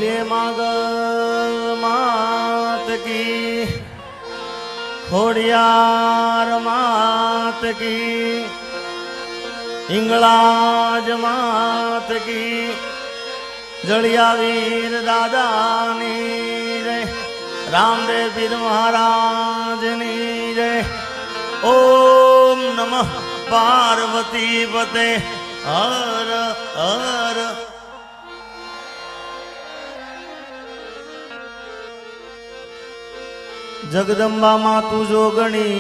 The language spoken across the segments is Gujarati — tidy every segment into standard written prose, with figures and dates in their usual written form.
बोलिए मागल मात की, खोड़ियार मात की, इंगलाज मात की, जड़िया वीर दादानी जय, रामदेव पीर महाराज नी जय। ओम नमः पार्वती पते हर हर। जगदंबा मातु जोगणी,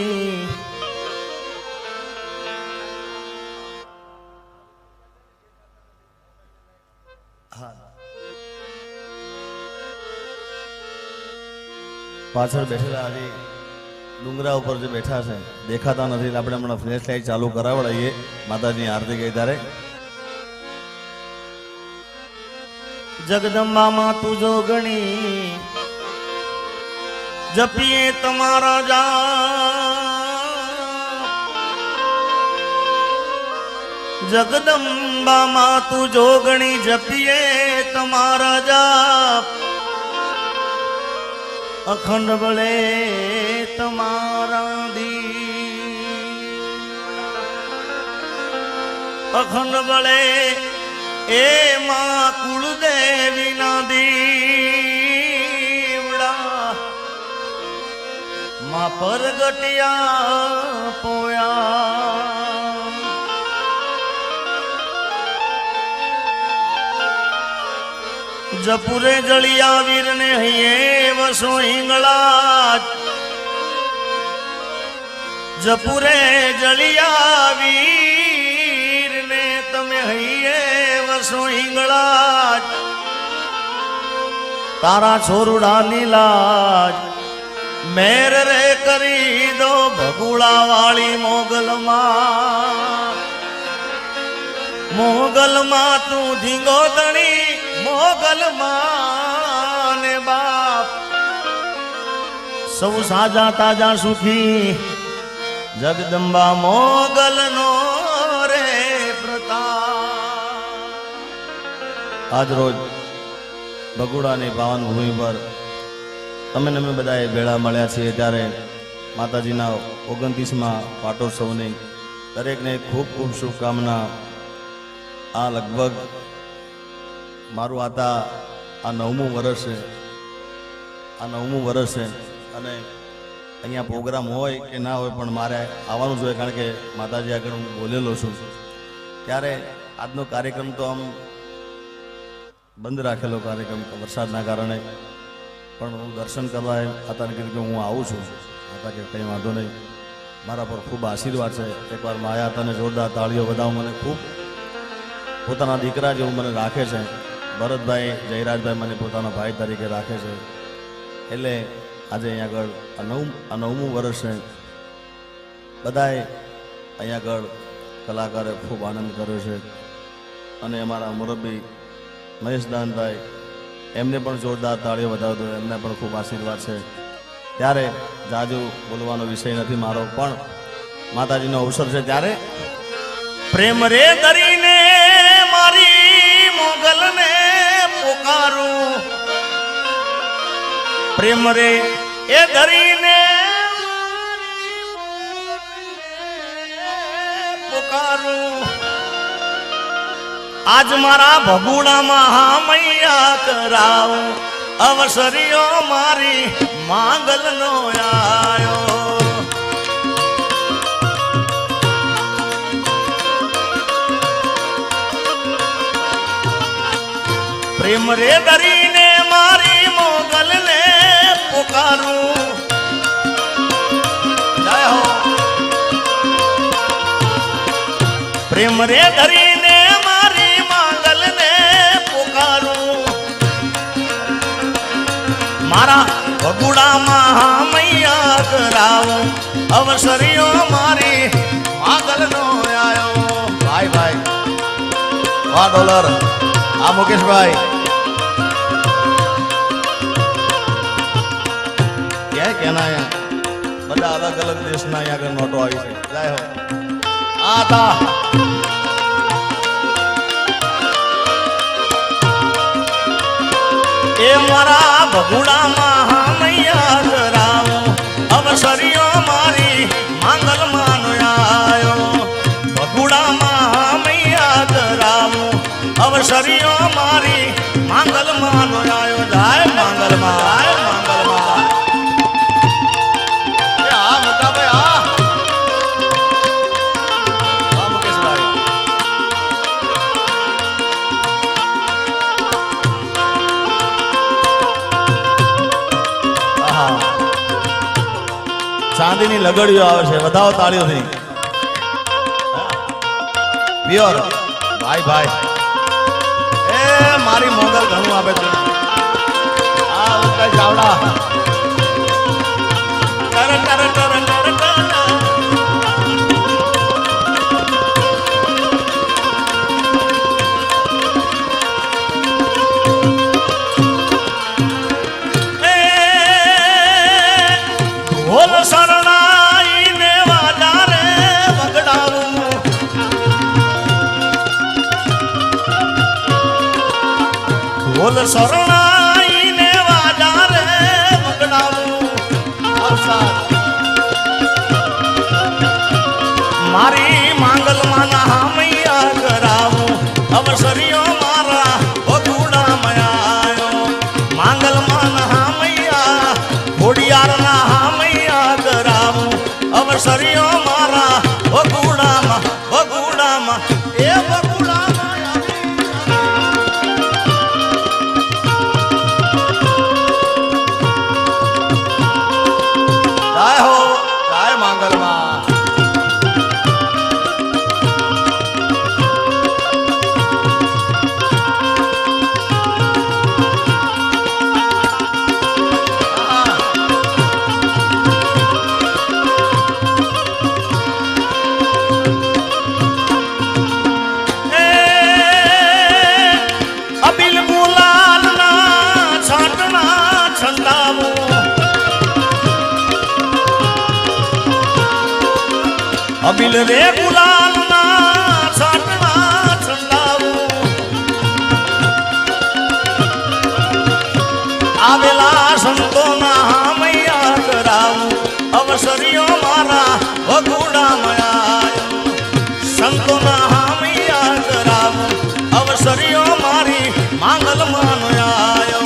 પાછળ બેઠેલા હજી ડુંગરા ઉપર જે બેઠા છે દેખાતા નથી, આપણે હમણાં ફ્લેશ લાઈટ ચાલુ કરાવડાવીએ માતાજી આરતી ગઈ ત્યારે। જગદંબા માતુ જોગણી, जपिए तमारा जाप, जगदंबा मातु जोगणी जपिए तमारा जाप, अखंड बले तमारा दी, अखंड बले ए मां कुलदेवी ना दी, मां परगटिया पोया। जपुरे जलिया वीर ने हिये वसो हिंगलाज, जपुरे जलिया वीर ने तमे हिये वसो हिंगलाज, तारा छोरुड़ा नीलाज मेर रे करी दो भगुड़ा वाली मोगल मां तू धींगो दणी मोगल मां ने बाप, सब साजा ताजा सुखी जगदंबा मोगल नो रे प्रताप। आज रोज भगुड़ा ने पावन भूमि पर તમે અમે બધાએ ભેળા મળ્યા છીએ ત્યારે માતાજીના 29મા પાટોત્સવની દરેકને ખૂબ ખૂબ શુભકામના। આ લગભગ મારું આ 9મું વર્ષ છે, આ 9મું વર્ષ છે અને અહીંયા પ્રોગ્રામ હોય કે ના હોય પણ મારે આવવાનું જોઈએ, કારણ કે માતાજી આગળ હું બોલેલો છું। ત્યારે આજનો કાર્યક્રમ તો આમ બંધ રાખેલો કાર્યક્રમ વરસાદના કારણે, પણ હું દર્શન કરવા હતા ને કીધું કે હું આવું છું, હતા કે કંઈ વાંધો નહીં, મારા પર ખૂબ આશીર્વાદ છે। એકવાર માયા તને જોરદાર તાળીઓ બધાઓ, મને ખૂબ પોતાના દીકરા જેવું મને રાખે છે। ભરતભાઈ જયરાજભાઈ મને પોતાના ભાઈ તરીકે રાખે છે, એટલે આજે અહીંયા આગળ આ 9મું વર્ષ છે। બધાએ અહીંયા આગળ કલાકારે ખૂબ આનંદ કર્યો છે અને અમારા મુરબ્બી મહેશદાનભાઈ એમને પણ જોરદાર તાળીઓ વધાવતો, એમને પણ ખૂબ આશીર્વાદ છે। ત્યારે જાજુ બોલવાનો વિષય નથી મારો, પણ માતાજીનો અવસર છે ત્યારે પ્રેમ રે કરીને મારી મોગલને પુકારું, પ્રેમ રે એ ધરીને પુકારું, आज मारा भगुड़ा महामैया कराव, अवसरियो मारी मांगल नो आयो। प्रेम रे दरीने मारी मोगल ने पुकारूं, जय हो। प्रेम रे दरीने मारा भगुड़ा महामैया कराऊं, अवसरियो मारी मागल नो आयो। भाई भाई वाह डॉलर आ मुकेश भाई क्या कहना है, बड़ा अलग अलग देश ना यहाँ का नोटो आई है। जय हो आता મારા ભગુડામાં મૈયા ધરાવો અવસરીઓ મારી માંગલમાં આયો ભગુડામાં મૈયા ધરાવો અવસરીઓ મારી માંગલમાં આયો જાય માંગલમાં આ મોટા ભાઈ આ મુકેશભાઈ ચાંદીની લગડીઓ આવે છે વધાવો તાળીઓથી પ્યોર ભાઈ ભાઈ એ મારી મોગલ ઘણું આપે છે આ ઉત્તર ચાવડા ટર ટર ટર ટર ઢોલ શરણાઈને વાજા રે વગડાવું ઢોલ શરણાઈને વાજા રે વગડાવું મારી માંગલમાં મૈયા કરાવું અવસરીઓ મારા ભગુડા મયાયો માંગલમાં મૈયા ઘોડિયારના અવસરીઓ મારા ભગુડામાં એ ભગુડામાં જાય હો જાય માંગલમાં અબિલ રે ગુલાલના છાટણા છંડાવું આવેલા સંતોના મૈયા કરાવું અવસરીઓ મારા ભગુડામાં આયો સંતોના મૈયા કરાવું અવસરીઓ મારી માંગલમાં આયો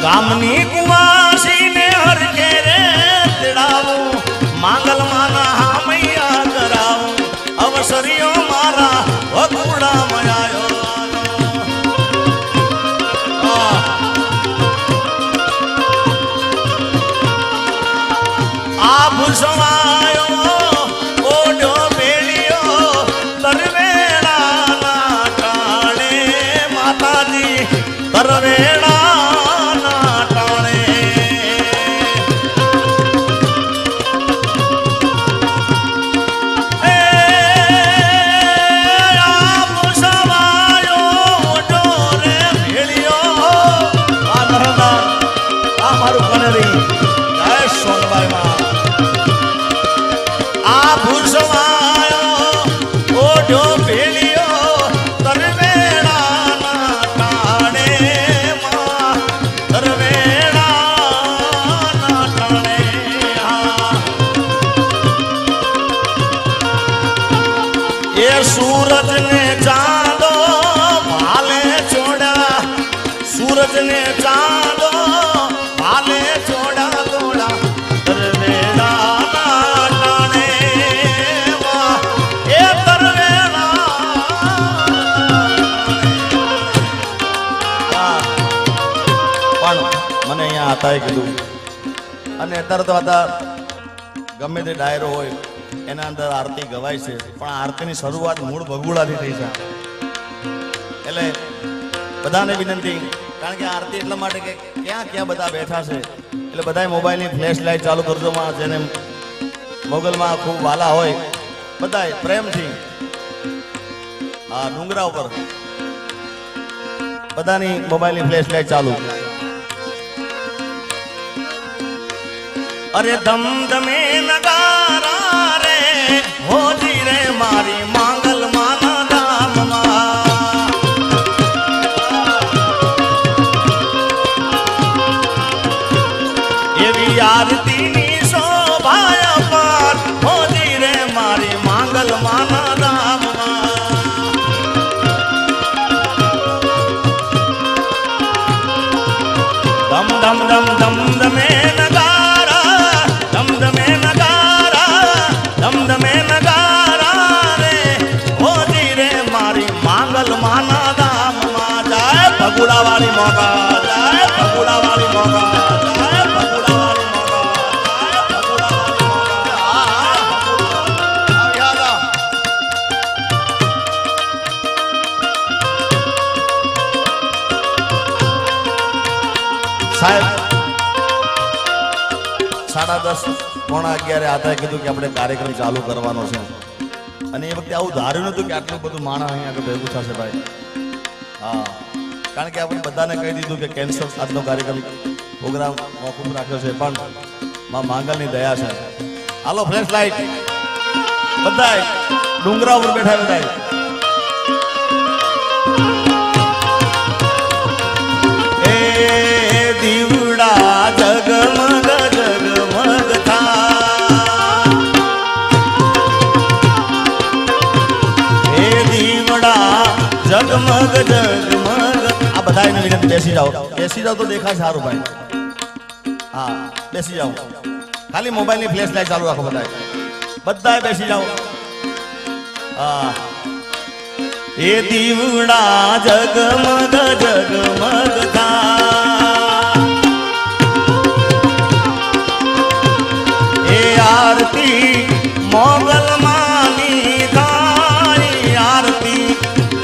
ગામની કુવાસીને હરકે રે તેડાવું માંગલમાં મૈયા કરાવું અવસરીઓ મારા ભગુડામાં આયો આ ભૂસવાયો ઓઢો બેડિયો તરવેડાના ટાણે માતાજી તરવેડા सूरज ने चांदो भाले छोड़ा सूरज ने चांदो भाले छोड़ा तोड़ा तरवेड़ा नाटाने वाह ए तरवेड़ा માતાએ કીધું. અને અત્યારે તો હતા ગમે તે ડાયરો હોય એના અંદર આરતી ગવાય છે, પણ આ આરતીની શરૂઆત મૂળ ભગુડાથી થઈ છે. એટલે બધાને વિનંતી, કારણ કે આરતી એટલા માટે કે ક્યાં ક્યાં બધા બેઠા છે, એટલે બધાએ મોબાઈલની ફ્લેશ લાઇટ ચાલુ કરજો. જેને મોગલમાં ખૂબ વાલા હોય બધાએ પ્રેમથી આ ડુંગરા ઉપર બધાની મોબાઈલની ફ્લેશ લાઇટ ચાલુ. અરે ધમ ધમે નગારા રે હોજી રે મારી માંગલ માના ધામમાં. એવી આરતીની શોભાય પાર હોજી રે મારી માંગલ માના ધામમાં. ધમ ધમ ધમ ધમ ધમે નગારા, ધમ ધમે નગારા, ધમ ધમે નગારા રે હોજી રે મારી માંગલ માના ધામમાં. જાય ભગુડા વાળી મોગા, જાય ભગુડા વાળી મોગા, જાય ભગુડા વાળી મોગા, જાય ભગુડા વાળી મોગા. સાહેબ 10:30 પોણા 11 આતા કીધું કે આપણે કાર્યક્રમ ચાલુ કરવાનો છે. અને એ વખતે આવું ધાર્યું નતું કે આટલું બધું માણસ અહીંયા આગળ ભેગું થશે ભાઈ. હા, કારણ કે આપણે બધાને કહી દીધું કે કેન્સર આજનો કાર્યક્રમ પ્રોગ્રામ મોકૂફ રાખ્યો છે, પણ માં માંગલની દયા છે. હાલો ફ્લેશ લાઈટ બધાય ડુંગરા ઉપર બેઠા બધાય. એ દીવડા જગમગ જગમગ થા, એ દીવડા જગમગ જગમગ. આ બધા એને વિનંતી બેસી જાઓ, બેસી જાઓ તો દેખાય સારું ભાઈ. હા બેસી જાઓ, ખાલી મોબાઈલની ફ્લેશ લાઈટ ચાલુ રાખો બધાય, બધાય બેસી જાઓ. હા, એ દીવડા જગમગ જગમગ થા, એ આરતી મોગલ માની થાય, આરતી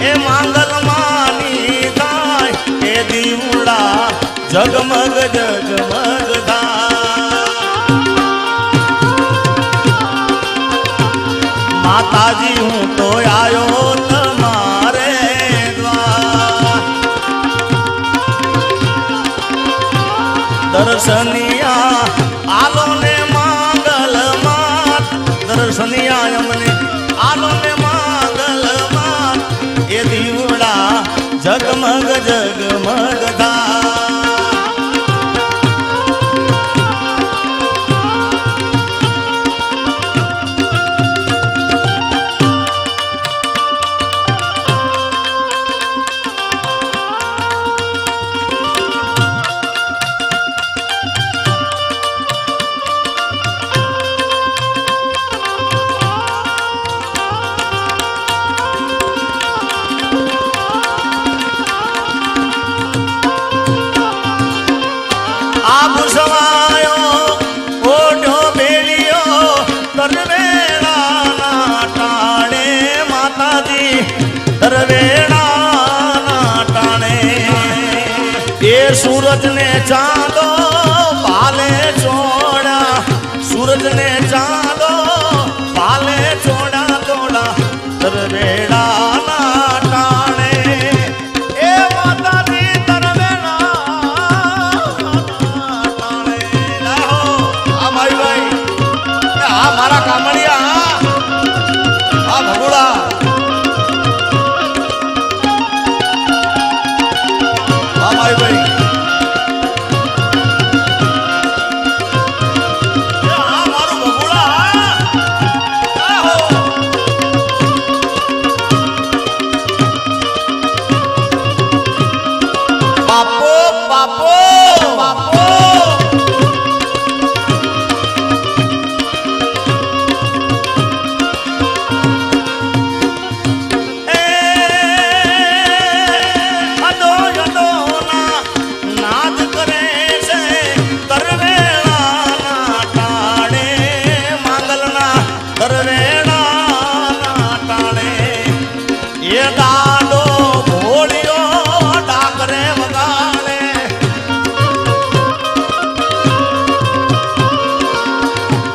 એ માંગલ માની થાય, એ દીવડા જગમગ જગમગ થા. માતાજી હું તો આયો તમારે દ્વાર, દર્શનિયા આલો ને માંગલ માત, દર્શનિયા અમને આલો ને માંગલ માત, એ દીવડા જગમગ જગમગ થા. सूरज ने चांदो पाले छोड़ा, सूरज ने चांदो पाले छोड़ा तोड़ा, तरवेड़ा ना टाणे, ए माता दी तरवेड़ा टाणे. लाहो आ भाई भाई, आ मारा कामड़िया, आ भगुड़ा, आ भाई भाई.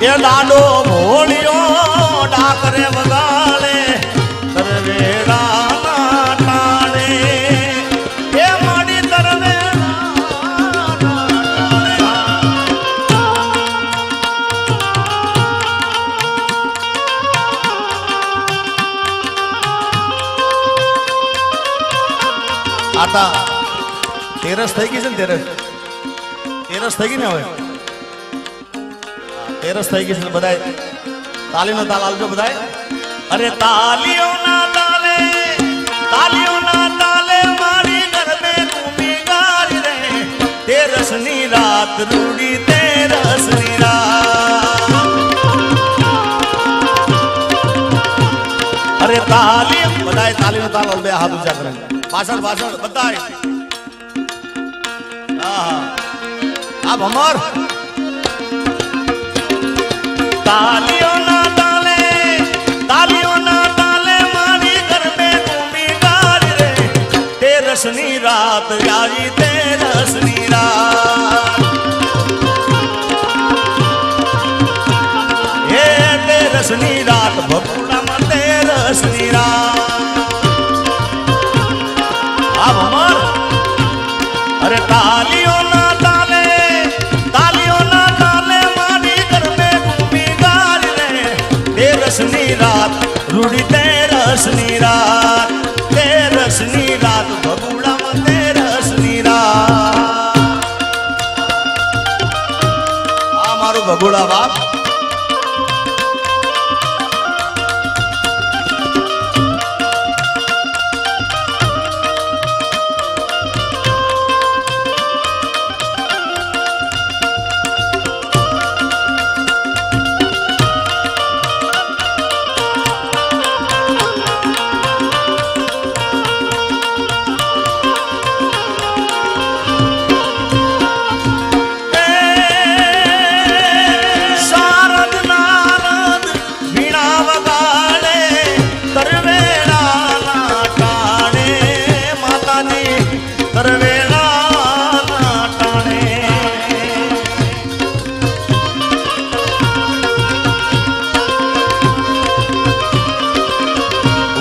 એ દાડો ભોળિયો ડાકરે વગાડે તરવેડાના ટાણે એ માડી તરવેડાના ટાણે આતા તેરસ થઈ ગઈ છે ને તેરસ થઈ ગઈ ને હવે તેરસ થઈ ગઈ છે બધાય તાલીનો તાલ આલજો બધાય અરે તાલીઓના તાલે મારી ગરબે ઘૂમી ગારી રે તેરસની રાત રૂડી તેરસની રાત અરે તાલી બધાય તાલીનો તાલ બે હાથ ઊંચા કરે પાછળ બધાય આ ભમર તાલીઓના તાલે મારી ગરબે ઘૂમી ગારી રે તેરસની રાત આવી તેરસની રાત હે તેરસની રાત ભગુડામાં તેરસની રાત આ ભમર અરે તાલીઓના તાલે મારી ગરબે ઘૂમી ગારી રે તેરસની રાત રૂડી તેરસની રાત ભગુડામાં તેરસની રાત આ મારું ભગુડા બાપ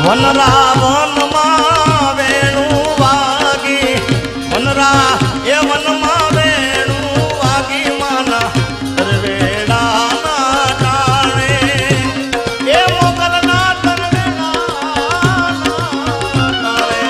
વનરા વનમાં વેણું વાગી વનરા એ વનમાં વેણું વાગી માના તરવેડાના ટાણે એ મોગલના તરવેડાના ટાણે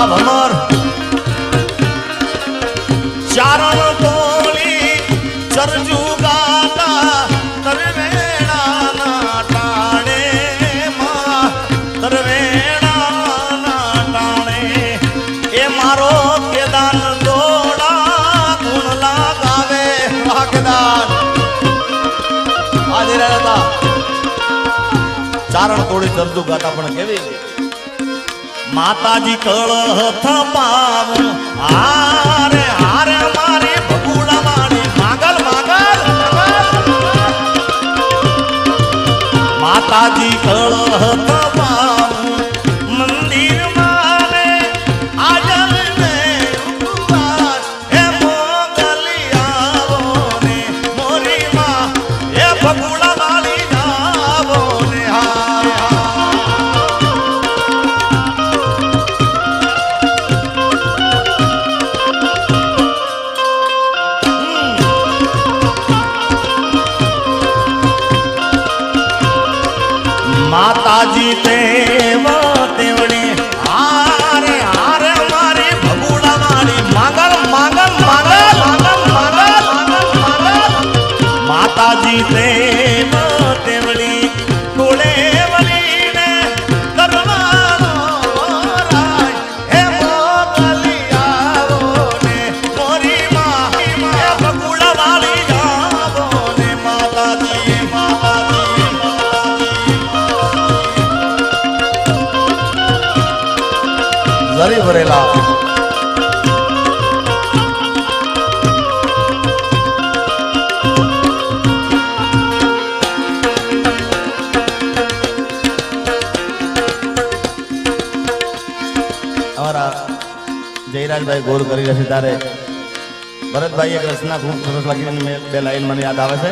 ભમર ચારણ તોલી ચરજુ ગાતા તરવેડાના ટાણે માં તરવેડાના ટાણે એ મારો કેદાન દોડા ગુણ લાગાવે કેદાન આજે રહેતા ચારણ તોડી ચરજુ ગાતા પણ કેવી માતાજી કળહ થપાવ હારે હારે મારી ભગુડા મારી માગલ માતાજી કળહ થપાવ મંદિર મારે આજલ ને ઉપવાસ હે મોગલી આવો ને મોરી માં હે ભગુડા મારી આવો ને માતાજી હરી ભરેલા. અમારા જયરાજભાઈ ગોર કરી રહ્યા છે ત્યારે ભરતભાઈ એક રચના ખૂબ સરસ લાગી, બે લાઈન મને યાદ આવે છે.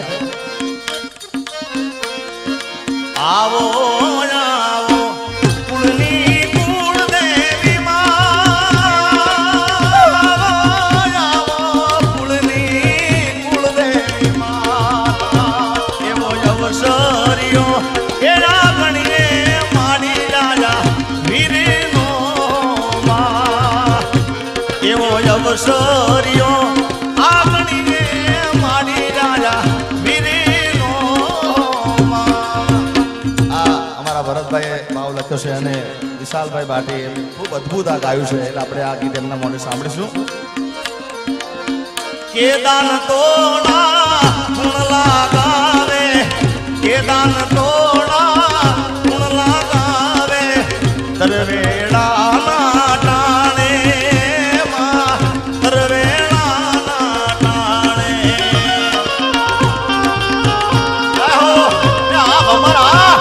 આવો આવો કુળની કુળદેવી માં, આવો કુળની કુળદેવી માં, એવો અવસર્યો એના ગણીએ માડી રાજા વીરનો માં, એવો અવસર્યો આ ગણીએ માડી રાજા વીરનો માં. આ અમારા ભરતભાઈએ ભાવ લખ્યો છે અને વિશાલભાઈ ભાટી ખૂબ અદ્ભુત આ ગાયું છે, એટલે આપણે આ ગીત એમના મોઢે સાંભળીશું. કેદાન તોડા ગુણ લાગાવે, કેદાન તોડા ગુણ લાગાવે, તરવેડાના ટાણે માં, તરવેડાના ટાણે. આહો આ ભમરા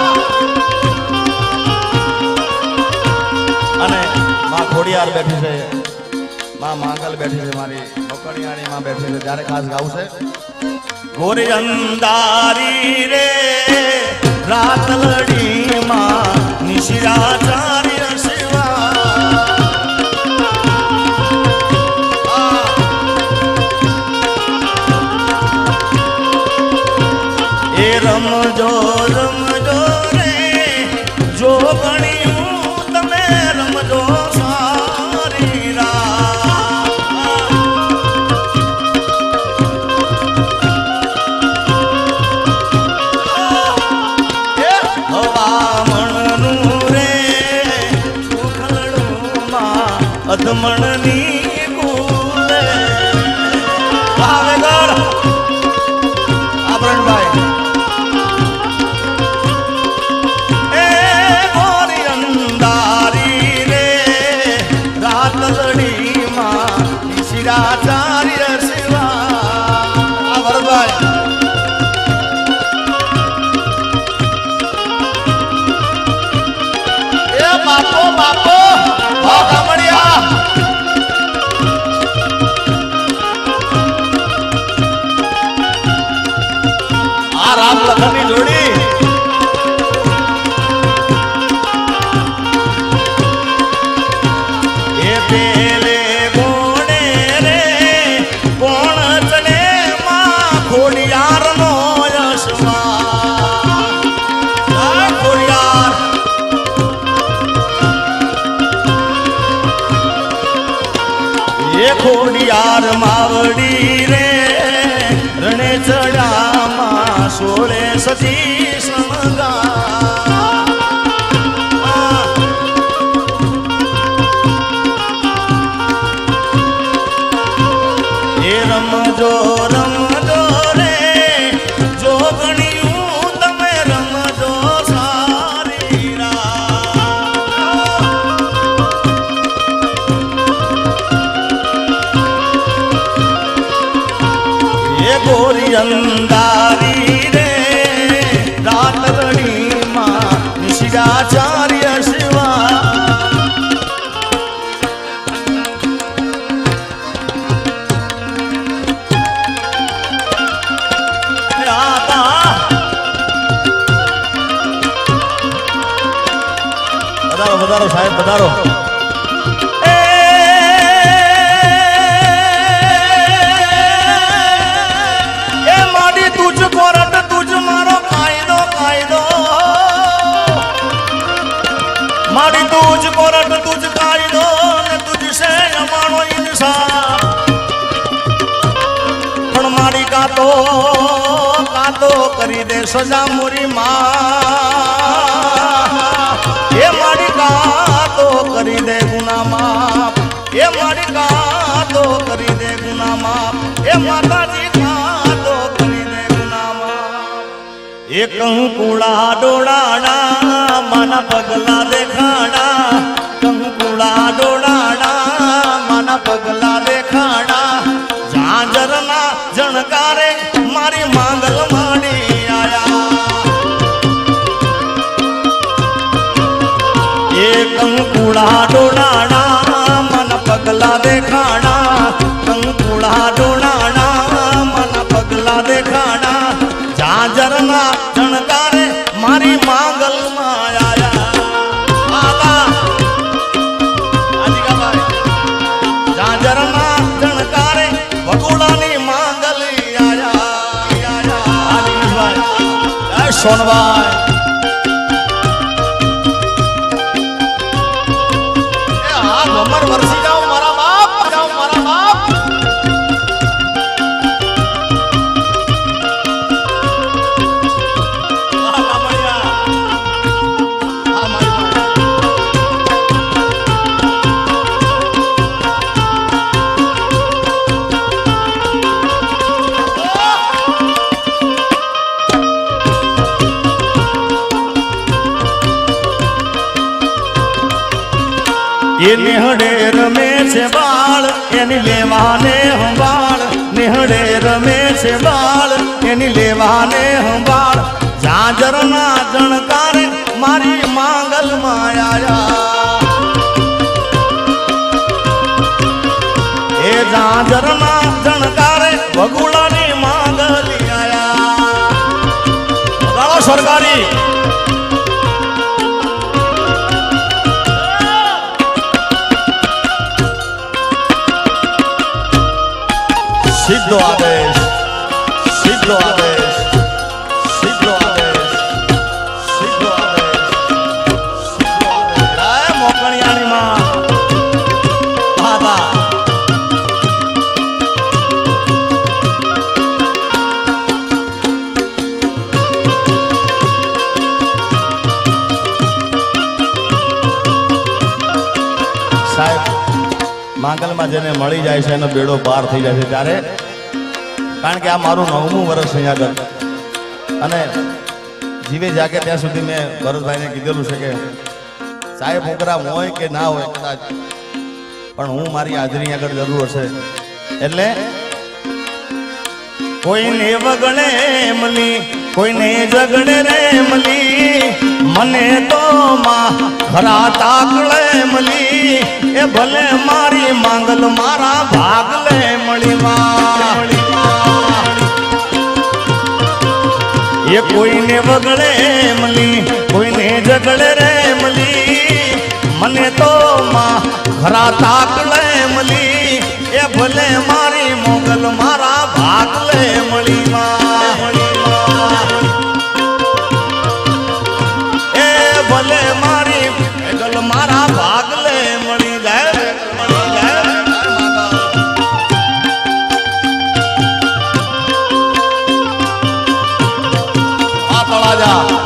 અને માં ખોડિયાર બેઠી છે, માં માંગલ બેઠી છે, મારી નોકરિયાણી માં બેઠી છે, ત્યારે ખાસ ગાવું છે. ગોરી અંધારી રે રાત લડી માં નિશિરાચાર્ય શિવા, એ રમજો રમજો રે જોગણી તમે રમજો સારી રાત. હવામણનું રે સુખલડું માં અધમણની કુલે ભાવેગર આભરણભાઈ. એ ગોરી અંધારી રે રાત લડી માં નિશિરાચાર્ય શિવા. આ ભરતભાઈ એ બાપો બાપો હા કામડિયા. આ રામ લખનની જોડી એ પેલે કોણે રે કોણ ચડે માં ખોડિયારનો યશમાં. આ ખોડિયાર એ ખોડિયાર માવડી રે રણે ચડામાં સોળે સતી સંગા. એ રમજો રમજો રે જોગણિયું તમે રમજો સારી રાત. એ ગોરી અંધારી રે રાત લડી માં નિશિરાચાર્ય શિવા. વધારો વધારો સાહેબ વધારો. એ માડી તુજ કોરટ તુજ મારો કાયદો કાયદો, માડી તુજ કોરટ તુજ કાયદો ને તુજ સે અમારો ઇન્સાફ. પણ માડી કાતો કરી દે સજા મોરી માં. એ માડી કાતો કરી દે ગુના માફ, એ માડી કાતો કરી દે ગુના માફ, એ માતાજી કાતો કરી દે ગુના માફ. એ કંકુડા ડોળાડા માના પગલા દેખાડા, કંકુડા ડોળા કંકુડા ડોડાણા મન પગલા દેખાણા કંકુડા ડોડાણા મન પગલા દેખાણા જાજરના ચણકારે મારી માંગલમાં આયા જાજરના ચણકારે ભગુડાની માંગલી આયા સોનભાઈ ભમર વરસી જાઓ મારા બાપ જાઓ મારા બાપ એ નિહળે રમે છે બાળ એની લેવાને હંભાળ નિહળે રમે છે બાળ એની લેવાને હંભાળ જાજરના જણકારે મારી માંગલમાં આયા એ જાજરના જણકારે ભગુડાની માંગલી આયા સરકારી સીધો આદેશ સીધો આદેશ સીધો આદેશ સીધો આદેશ રાય મોકણિયાની માં બાબા સાહેબ માંગલમાં જેને મળી જાય છે એનો બેડો પાર થઈ જાય છે ત્યારે કારણ કે આ મારું 9મું વર્ષ અહીંયા આગળ અને જીવે જાગે ત્યાં સુધી મેં ભરતભાઈને કીધેલું છે કે સાહેબ છોકરા હોય કે ના હોય કદાચ પણ હું મારી હાજરી આગળ જરૂર હશે એટલે કોઈને વગણે મળી કોઈને ઝગડે રે મળી મને તો માં ખરા તાકળે મળી એ ભલે મારી માંગલ મારા ભાગલે મળી એ કોઈને વગડે મળી કોઈને ઝગડે રે મળી મને તો માં ખરા તાકળે મળી એ ભલે મારી મોગલ મારા ભાગલે મળી એ ભલે મારી મોગલ મારા ભાગલે મળી જાય આ તળાજા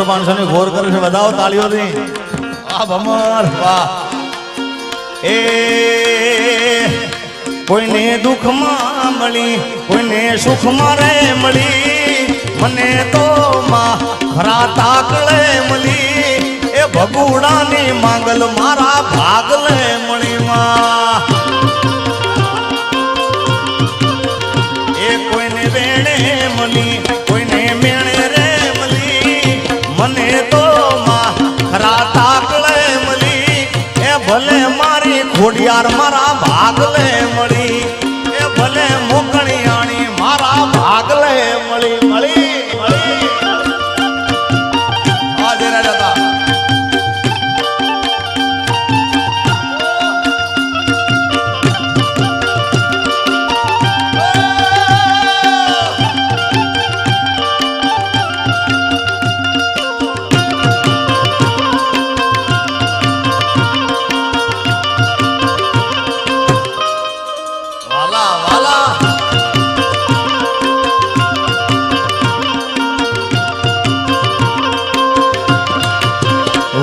પાંચસો ની ઘોર કરે છે બધાઓ તાળીઓથી વાહ ભમર વાહ એ કોઈને દુઃખમાં મળી કોઈને સુખમાં રે મળી મને તો માં ખરા તાકળે મળી એ ભગુડાની માંગલ મારા ભાગલે મળી માં એ કોઈને વેણે મળી કોઈને મેણે રે મને તો માં ખરા તાકળે મળી એ ભલે મારી ખોડિયાર મારા ભાગલે મળી એ ભલે મોકણિયાણી મારા ભાગલે મળી મળી મળી આજે રાજા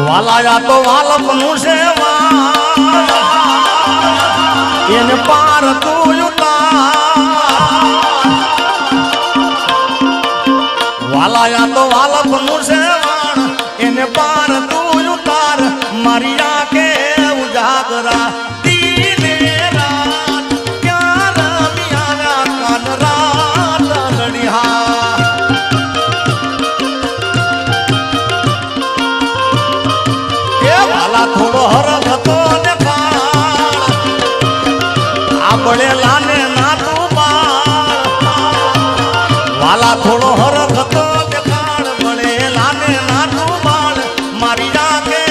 વાલાયા તો વાલપનું છે એને પાર તું ઉતાર બળેલા ને ના તું બાળ વાલા થોડો હરખ તો દેખાડ બળેલા ને ના તું બાળ મારી જાગે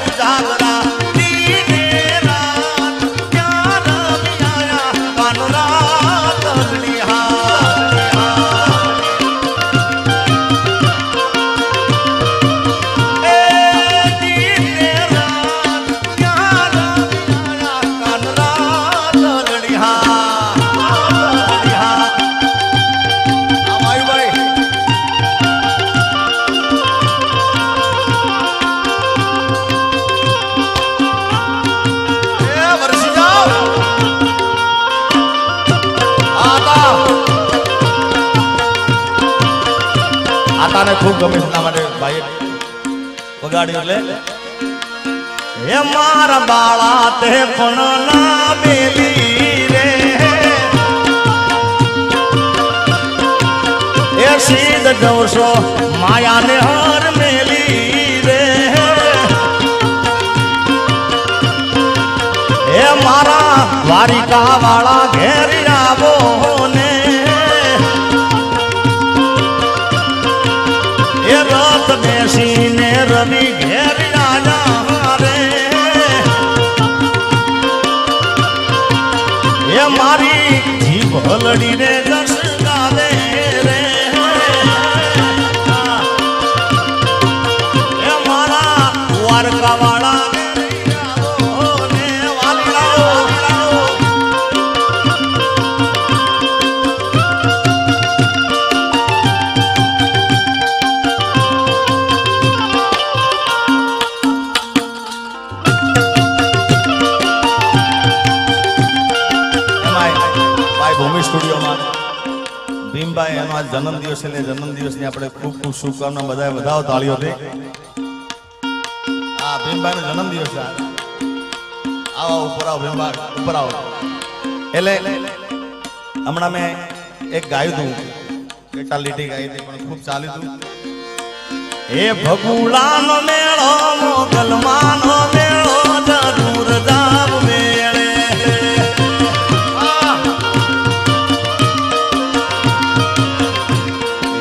ઉજાગરા દીને રાત ક્યાં રમી આયા કાનરા તલડી આતાને ખૂબ ગમે એટલા માટે ભાઈ વગાડ્યું એટલે હે મારા બાળા તે પણ ના બેલી રે એ સીધ જવશો માયાને હર મેલી રે હે મારા દ્વારિકા વાળા ઘેર આવો ને એ રથ બેસીને રવિ ઘેર આજા રે એ મારી જીભ હલડીને દસ ગાવે રે એ મારા દ્વારકા વાળા સ્ટુડિયોમાં ભીમભાઈ એનો આજ જન્મદિવસ એટલે જન્મદિવસની આપણે ખૂબ ખૂબ શુભકામના બધાએ વધાવો તાળીઓથી આ ભીમભાઈનો જન્મદિવસ છે આવો ઉપર આવો ભીમભાઈ ઉપર આવો એટલે હમણાં મેં એક ગાયું હતું કેટલા લીટી ગાઈ હતી પણ ખૂબ ચાલ્યું હતું હે ભગુડાનો મેળો મોગલમાનો મેળો જરૂર જાવ મેળે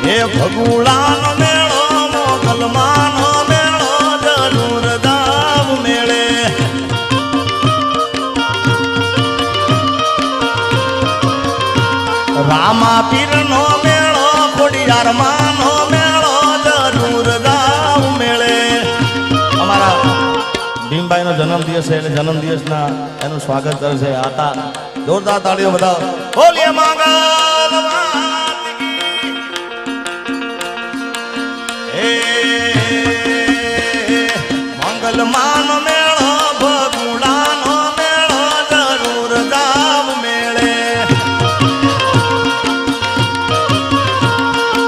હે ભગુડાનો મેળો મોગલમાનો મેળો જરૂર જાવ મેળે રામા પીરનો મેળો ખોડિયાર માનો મેળો જરૂર જાવ મેળે અમારા ભીમભાઈનો જન્મદિવસ છે એટલે જન્મદિવસના એનું સ્વાગત કરશે આતા જોરદાર તાળીઓ બધાઓ બોલીએ મંગલમાનો મેળો ભગુડાનો મેળો જરૂર જાવ મેળે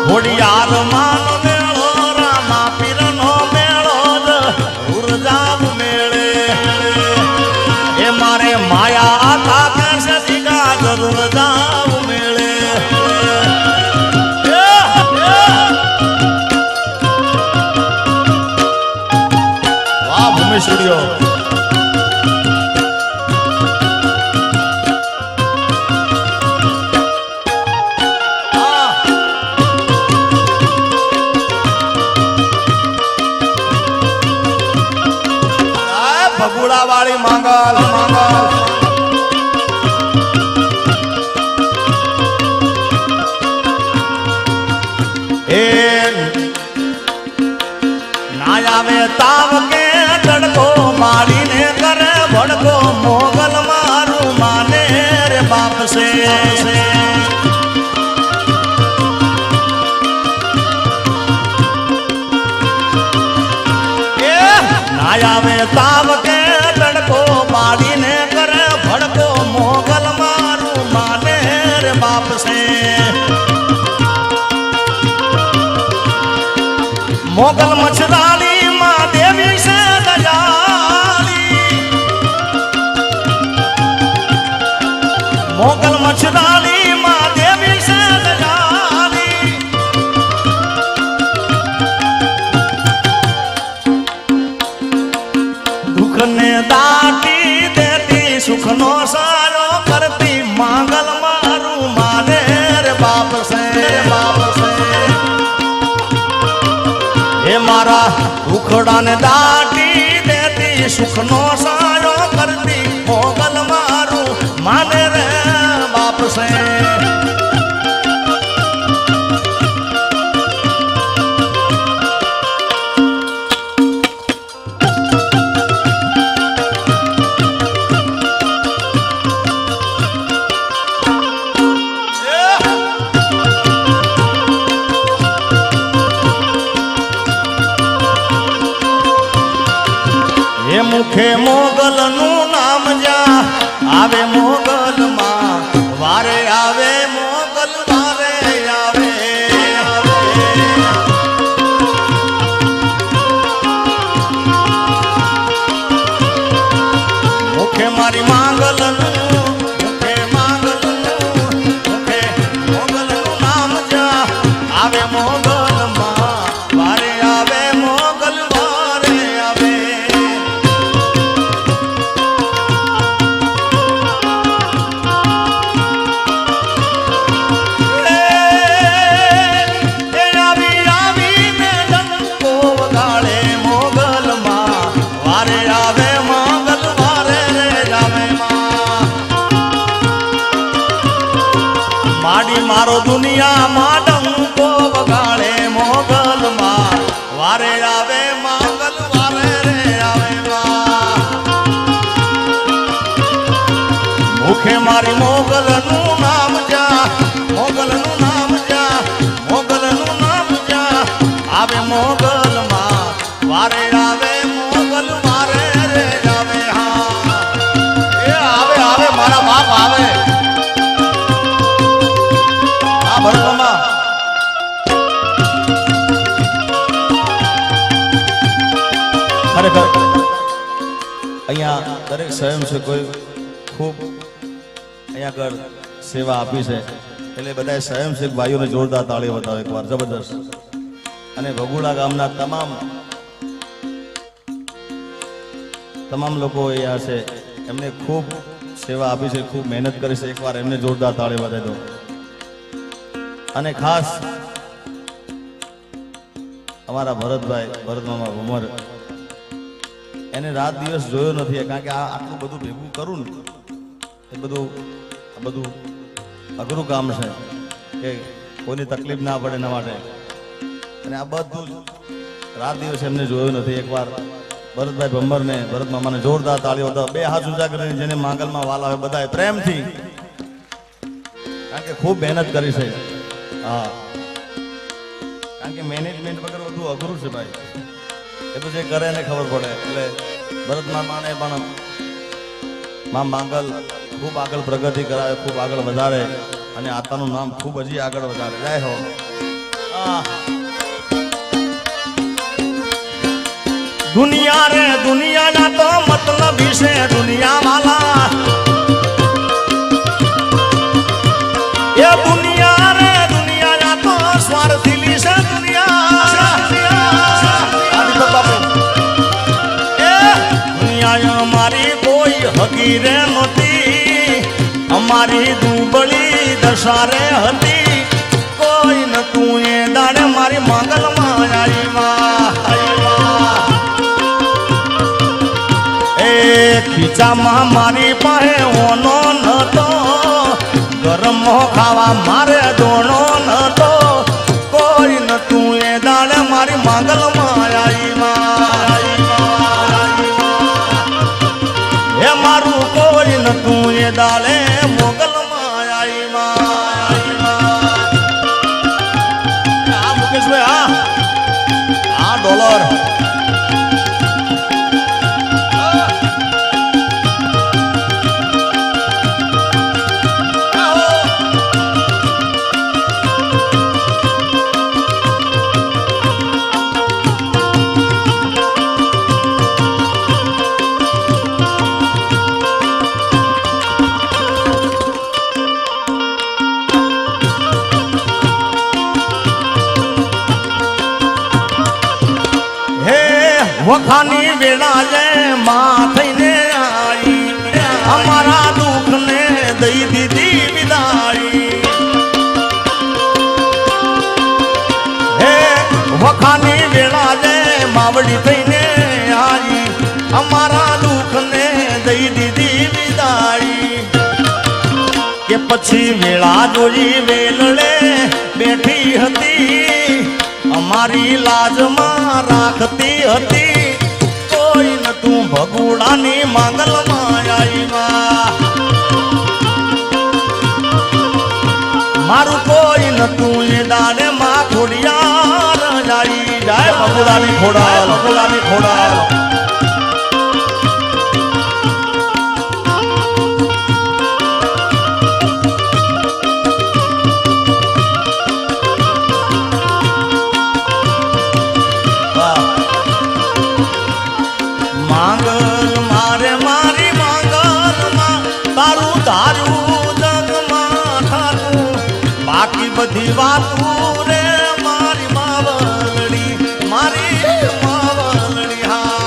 ખોડિયાર માનો મેળો રામા પીરનો મેળો જરૂર જાવ મેળે એ મારે માયા આતા કશે દીગા જરૂર જાવ મેળે વાહ ભૂમિ સ્ટુડિયો ભગુડા વાળી માંગલ માંગલ એ ના આવે તાવ કે તડકો મારીને કરે ભડકો મોગલ મારું માને રે બાપ સે ના આવે તાવ કે તડકો મારીને કરે ભડકો મોગલ મારું માને રે બાપ સે મોગલ મછદાલી માં દેવી છે દયાળી મોગલ મછદાલી માં દેવી છે દયાળી દુઃખ ને દાટી દેતી સુખ નો સારો કરતી દુખડાને દાટી દેતી સુખનો સાયો કરતી મોગલ મારું માને રે બાપ છે મુખે મોગલ નું નામ જા આવે મોગલ માં વારે આવે મોગલ વારે આવે મુખે મારી માંગલ નું મુખે માંગલ નું મુખે મોગલ નું નામ જા આવે મોગલ માં વારે આવે મોગલ વારે આવે મારો દુનિયામાં ડંકો વગાડે મોગલ માં વારે આવે મંગલ વારે રે આવે મુખે મારી મોગલ નું નામ જા મોગલ નું નામ જા મોગલ નું નામ જા આવે મોગલ માં વારે આવે મોગલ વારે રે આવે હા એ આવે આવે મારા બાપ આવે ખરેખર અહીંયા દરેક સ્વયંસેવકોએ ખૂબ અહીંયા આગળ સેવા આપી છે એટલે બધા સ્વયંસેવક ભાઈઓને જોરદાર તાળીઓ બતાવે એકવાર જબરદસ્ત અને ભગુડા ગામના તમામ લોકો અહીંયા છે એમને ખૂબ સેવા આપી છે ખૂબ મહેનત કરી છે એકવાર એમને જોરદાર તાળીઓ બતાવી દો અને ખાસ અમારા ભરત મામા ભમર એને રાત દિવસ જોયો નથી કારણ કે આટલું બધું ભેગું કરું ને એ બધું અઘરું કામ છે કે કોઈની તકલીફ ના પડે એના માટે અને આ બધું રાત દિવસ એમને જોયું નથી એકવાર ભરતભાઈ ભમરને ભરત મામાને જોરદાર તાળીઓ હતા બે હાથ ઊંચા કરીને જેને માંગલમાં વાલા હોય બધાએ પ્રેમથી કારણ કે ખૂબ મહેનત કરી છે હા કારણ કે મેનેજમેન્ટ વગર બધું અઘરું છે ભાઈ એ તો જે કરે એને ખબર પડે એટલે ભરત મામાને પણ માં માંગલ ખૂબ આગળ પ્રગતિ કરાવે ખૂબ આગળ વધારે અને આતાનું નામ ખૂબ હજી આગળ વધારે જય હો દુનિયા રે દુનિયાના તો મતલબ છે દુનિયા વાલા એ દુનિયા રે દુનિયાના તો સ્વાર્થી છે દુનિયા અમારી કોઈ હકીરે નહોતી અમારી દુબળી દશારે હતી કોઈ નતું એ દાડે મારી માંગલમાં એ ખીચામાં મારી પાસે હોનો નતો ગરમ ખાવા મારે દોણો નતો કોઈ નતું એ દાડે મારી માંગલમાં હે મારું કોઈ નતું એ દાડે મોગલમાં આ મુકેશભાઈ હા ડોલર વખાની વેળા જે માં થઈને આવી અમારા દુઃખ ને દઈ દીધી વિદાઈ હે વખાની વેળા જે માં ગાબડી થઈને આવી અમારા દુઃખને દઈ દીધી વિદાઈ કે પછી વેળા જોઈ વેલડે બેઠી હતી અમારી લાજમાં રાખતી હતી કોઈ ન તું ભગુડાની માંગલમાં આવ્યા મારું કોઈ ન તું એ દાને માં ખોડિયાર જાય જાય ભગુડાની ખોડાલ ભગુડાની ખોડાલ માંગલ મારે મારી માંગલમાં તારું ધારું જગમાં થાતું બાકી બધી વાતું રે મારી માવલડી હા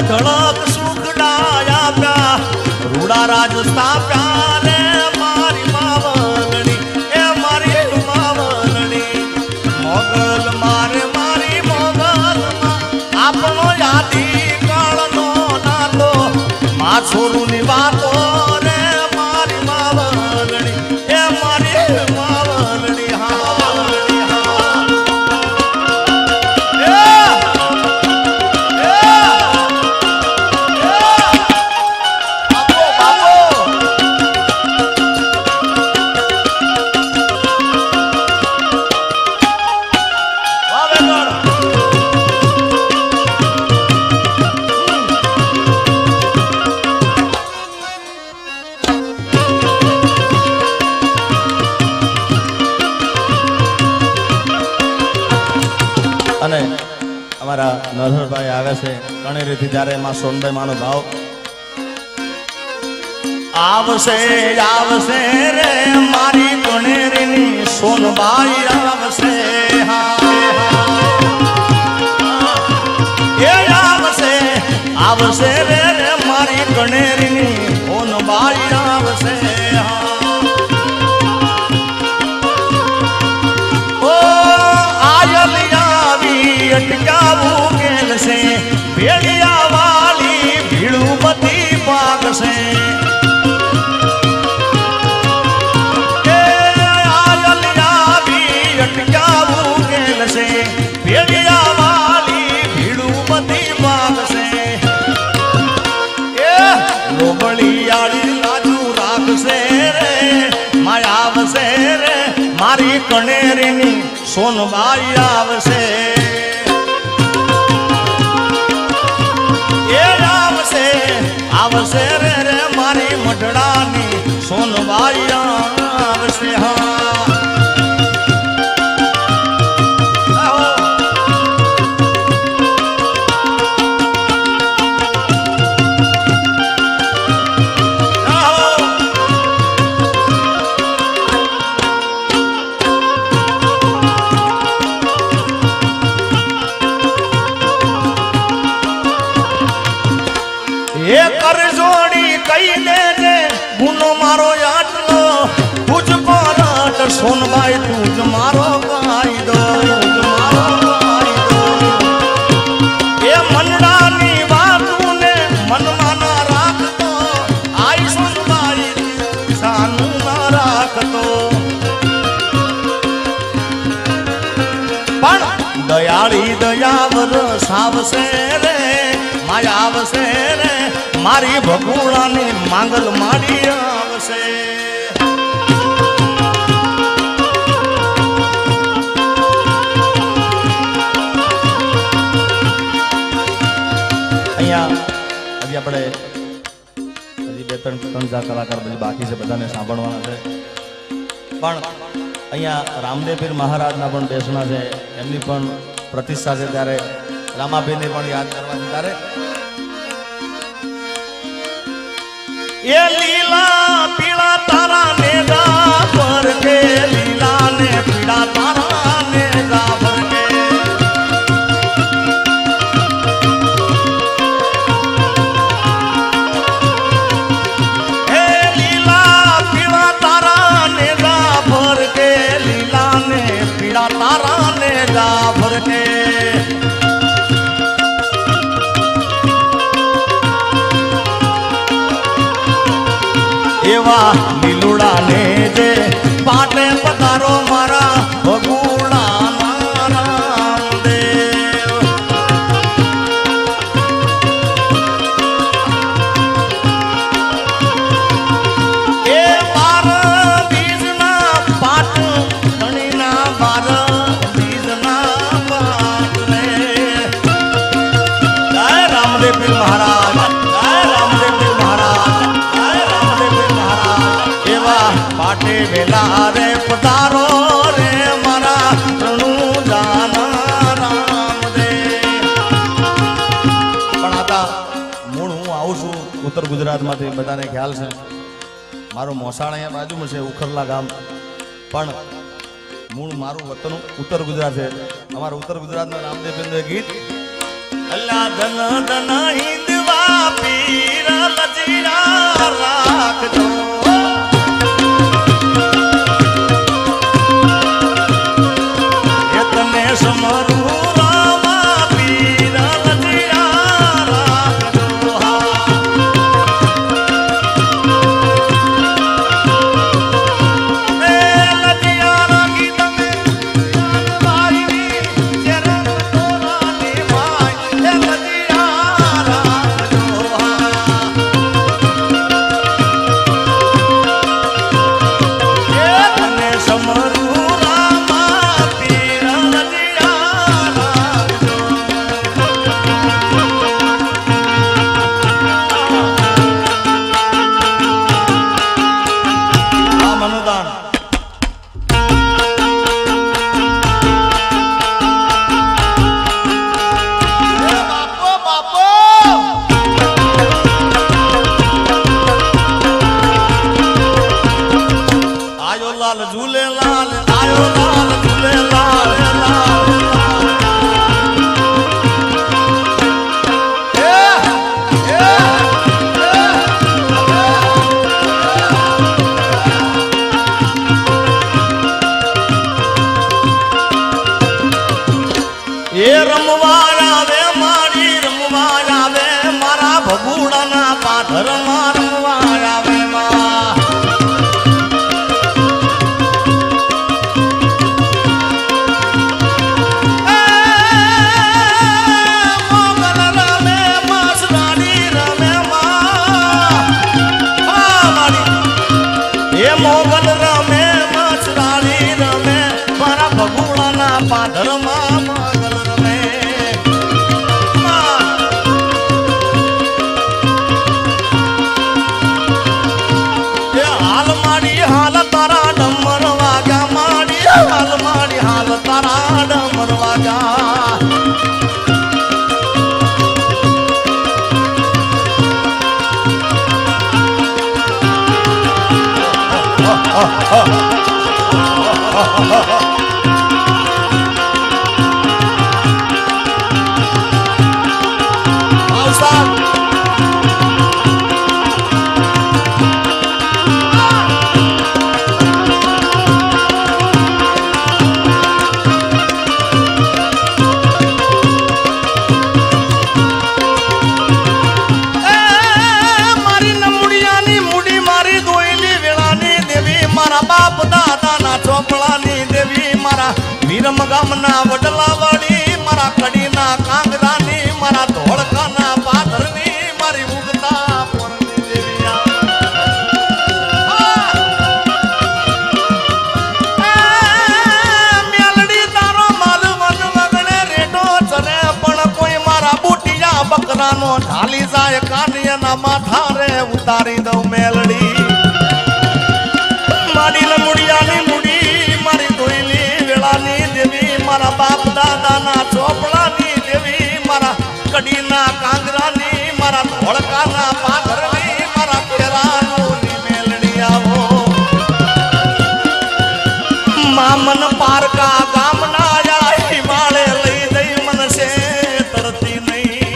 ધડક સુખડાયા પ્યા રૂડા રાજ સ્થાપ્યા રે મારી માવલડી એ મારી માવલડી મોગલ મારે મારી મોગલમાં આપણો યાદી કાળનો નાતો મા છોરુની વાતો રે મારી માવલડી એ મારી માવલડી હા અને અમારા નરહરભાઈ આવે છે કણેરીથી ત્યારે એમાં સોનભાઈ માનો ભાવ આવશે આવશે રે મારી કણેરીની સોનભાઈ આવશે એ આવશે આવશે રે મારી કણેરીની સોનભાઈ આવશે અટકાવું કેલ છે ભેડિયા વાલી ભીડું બધી પાકશે અટકાવું કેલ છે ભેડિયા વાલી ભીડું બધી પાકશે એ લોબળિયાળી લાજુ રાખશે રે માયા આવશે રે મારી કણેરીની સોનબાઈ આવશે આવશે રે રે મારી મઢડાની સોનબાઈ આવશે એ કરજોડી કહી દેજે ગુનો મારો આટલો તુજ પરટ સોનબાઈ તુજ મારો કાયદો એ મનડાની વાતુને મનમાં ના રાખતો આઈ સોનબાઈ સાનું ના રાખતો પણ દયાળી દયાવર સાવશે રે માયા આવશે રે મારી ભગુડાની માંગલ માડી આવશે અહીંયા હજી આપણે હજી બે ત્રણ કલાકાર બધી બાકી છે બધાને સાંભળવાના છે પણ અહીંયા રામદેવપીર મહારાજના પણ બેસણા છે એમની પણ પ્રતિષ્ઠા છે ત્યારે રામાબેનને પણ યાદ કરવાની ત્યારે એ લીલા પીળા તારા નેડા પર કે લીલા ને પીળા કે એવા લીલુડા ને જે પાટે પધારો મારા ભગુડા રામદેવ. એ 12 બીજના પાટ ધણીના 12 બીજના પાટ રે. જય રામદેવ પીર મહારાજ, જય રામદેવ પીર મહારાજ, જય રામદેવ પીર મહારાજ. એવા પાટે વેલા રે પધારો રે મારા રણુજાના રામદેવ. પણ આતા મૂળ હું આવું છું ઉત્તર ગુજરાતમાંથી, બધાને ખ્યાલ છે. મારું મોસાળ અહીંયા બાજુમાં છે, ઉખરલા ગામ. પણ મૂળ મારું વતન ઉત્તર ગુજરાત છે. અમારા ઉત્તર ગુજરાતના રામદેવ પીરનું ગીત અલ્લા ધન ધન હિંદવા પીર લજીરા રાખજો. એ તને સમરું રામા પીર લજીરા રાખજો. એ લજીરા રાખી તમે મારી ચરણ તોરાની માય. એ લજીરા રાખજો. એ તને સમરું રામા પીર લજીરા રાખજો. આ મનુદાન બાપો બાપો આયો લાલ ઝૂલેલાલ, આયો લાલ ઝૂલેલાલ લાલ. એ રમવા આવે મારી, રમવા આવે મારા ભગુડાના પાથરમાં રમવા આવે માં. મોગલ રમે માસરાણી રમે માં. એ મોગલ રમે માસરાણી રમે મારા ભગુડાના પાથરમાં મોગલ રમે માં. એ હાલ માડી હાલ તારા ડમર વાગા માડી, હાલ માડી હાલ તારા ડમર વાગા. આવસાન મારી નમુડિયાની મુડી મારી દોયલી વેળાની દેવી, મારા બાપ દાદાના ચોપડાની દેવી, મારા વીરમ ગામના વડલા વાળી, મારા કડીના કાંગરાની, મારા ધોળકાના પાથરની, મારી ઉગતા પોરની દેવી. મેલડી તારો માલ વન વગડે રેટો ચરે, પણ કોઈ મારા બુટિયા બકરાનો ઢાલી જાય કાનિયાના માથા રે ઉતારી દઉં મેલડી. મારી લમુડિયાની મુડી મારી દોયલી વેળાની દેવી, મારા બાપ દાદાના ચોપડાની દેવી, મારા કડીના કાંગરાની, મારા ધોળકાના પાથરની, મારા કેરાની મેલડી આવો. મામન પારકા ગામના આયા હિમાળે લઈ દઈ મનસે તરતી નહીં.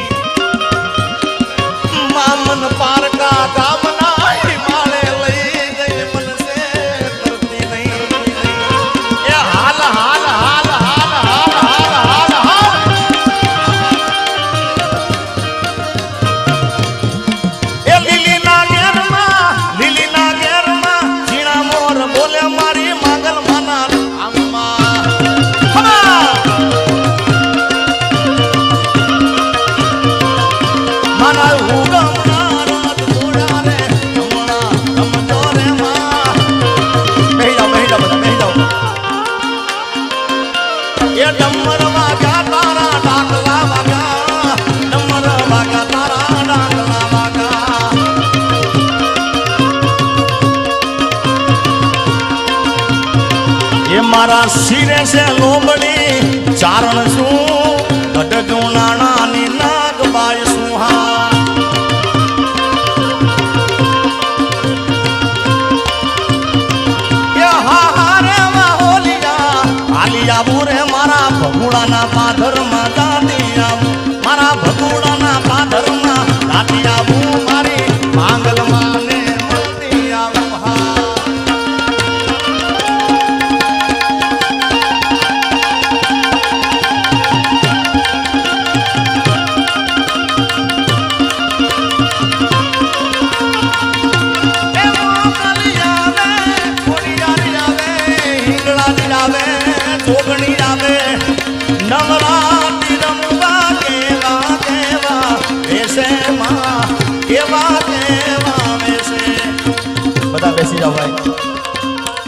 મામન પારકા ગામના હિમાળે મારા શિરે છે લોબડી ચારણ શું ગઢ નાણાની નાગબાઈ સુહા મારા ભગુડાના પાધરમાં દાદી આવું મારા ભગુડાના પાધરમાં દાદી આવું મારી માંગલમાં ને મળતી આવું જોગણી આવે નવરાત્રિ રમવા કેવા કેવા વેશે માં કેવા કેવા વેશે બધા બેસી જાઓ ભાઈ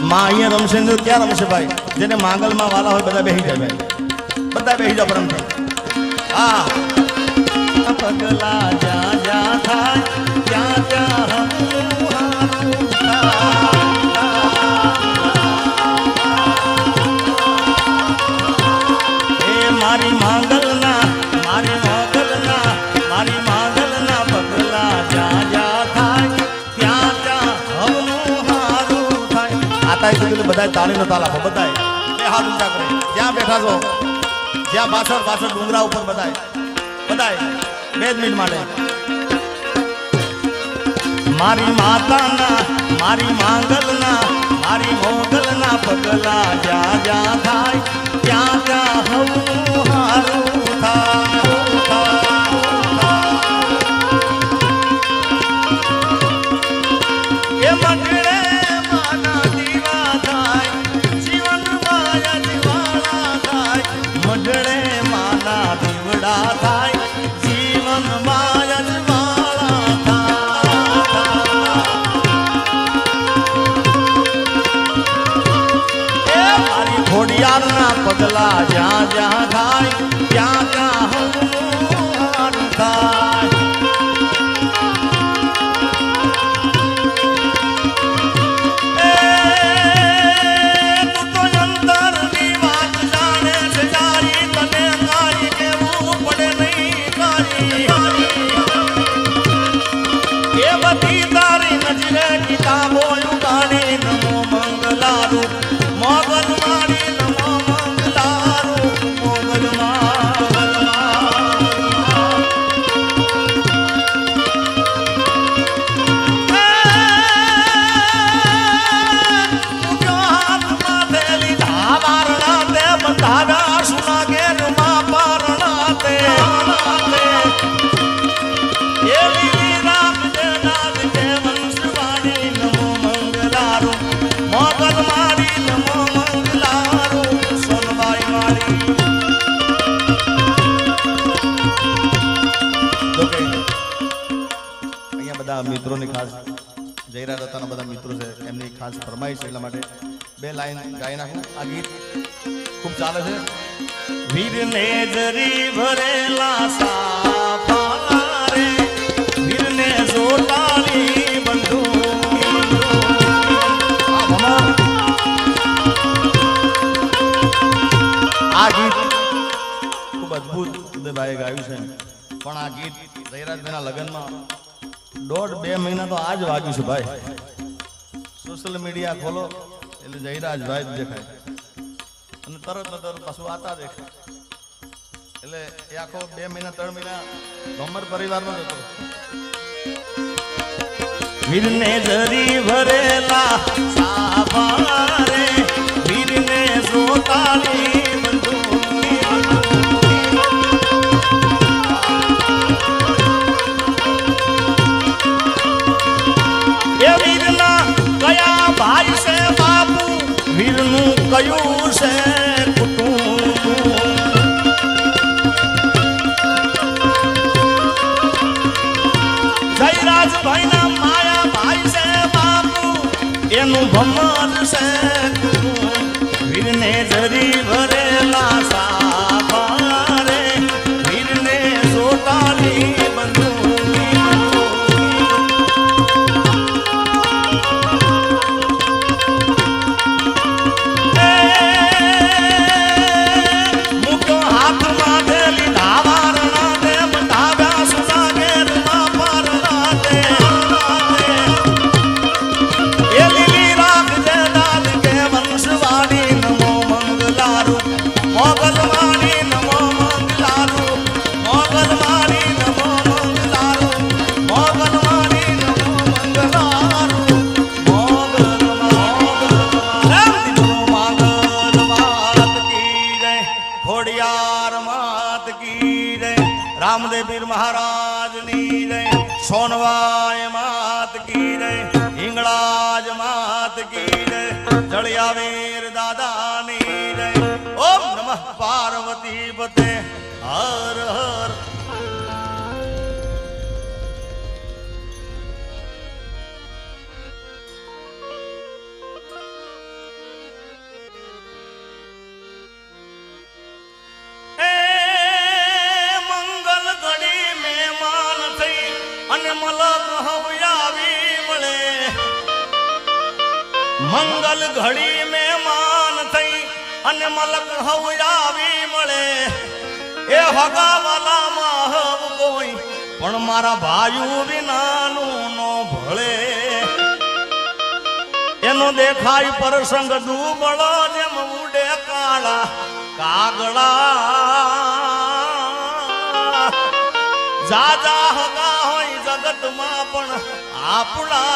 માં અહીંયા રમશે ને ક્યાં રમશે ભાઈ જેને માંગલમાં વાલા હોય બધા બેસી જાય ભાઈ બધા બેસી જાઓ પરમથી હા પગલા જ્યાં જ્યાં થાય ત્યાં ત્યાં મારી માંગલના પગલા જ્યાં જ્યાં થાય ત્યાં ત્યાં હવનું હારું થાય આતા સુધી બધા તાળીનો તાલ આપો બધાય બે હાથ ઊંચા કરે જ્યાં બેઠા છો જ્યાં પાછળ ડુંગરા ઉપર બધાય 2 મિનિટ માટે મારી માતાના મારી માંગલના મારી મોગલના પગલા જ્યાં જ્યાં થાય ત્યાં ત્યાં હવનું હારું થાય એ મંડળે માના દીવા થાય જીવનમાં અજવાળા થાય મંડળે માના દીવડા થાય જીવનમાં અજવાળા થાય એ મારી ઘોડિયારના પગલા જ્યાં જ્યાં થાય ત્યાં ત્યાં હવનું હારું થાય તું તો અંતરની વાત જાણે છે જારી તને કાઈ કેવું પડે નહીં કાઈ એ બધી તારી નજરે કિતાબો ઉગાડી નમો મંગલારું મોગલ મારી નમો મંગલારું મોગલ બંધાવ્યા સુના ઘેરમાં પારણા તે એવી રામ દેનાદ કે વંશવાણી નમો મંગલારું મોગલ મારી નમો મંગલારું સોનબાઈ મારી અહીંયા બધા મિત્રોની ખાસ જયરા દત્તાના બધા મિત્રો છે એમની ખાસ ફરમાઈશ એટલા માટે 2 લાઈન ગાઈ નાખું આ ગીત ખૂબ ચાલે છે વીરને જરી ભરેલા સાફા રે વીરને જોટાળી બંધુ આ ગીત ખૂબ અદભુત ઉદયભાઈએ ગાયું છે પણ આ ગીત જયરાજભાઈના લગ્નમાં 1.5-2 મહિના તો આ જ વાગ્યું છે ભાઈ સોશિયલ મીડિયા ખોલો એટલે જયરાજભાઈ જ દેખાય અને તરત પાછું આતા દેખાય એટલે એ આખો 2 મહિના 3 મહિના ગમર પરિવારનો જ હતો વીરને જરી ભરેલા સાફા રે વીરને જોતાળી બંધુ એ વીરના કયા ભાઈ છે બાપુ વીરનું કયું છે કુટુંબ જયરાજભાઈના માયા ભાઈ છે બાપુ એનું ભમર છે કુટુંબ વીરને જરી ભરેલા સાફા રે વીરને જોટાળી બંધુ Hey! કી જય જળિયાવીર દાદાની જય ઓમ નમઃ પાર્વતી પતે હર હર મંગલ ઘડી મહેમાન થઈ અને મલક હવયાવી મળે એ હગાવાલામાં હવ કોઈ પણ મારા ભાઈઓ વિનાનું નો ભળે એનો દેખાય પ્રસંગ દુબળો જેમ ઉડે કાળા કાગડા જાજા હગા હોય જગતમાં પણ આપણા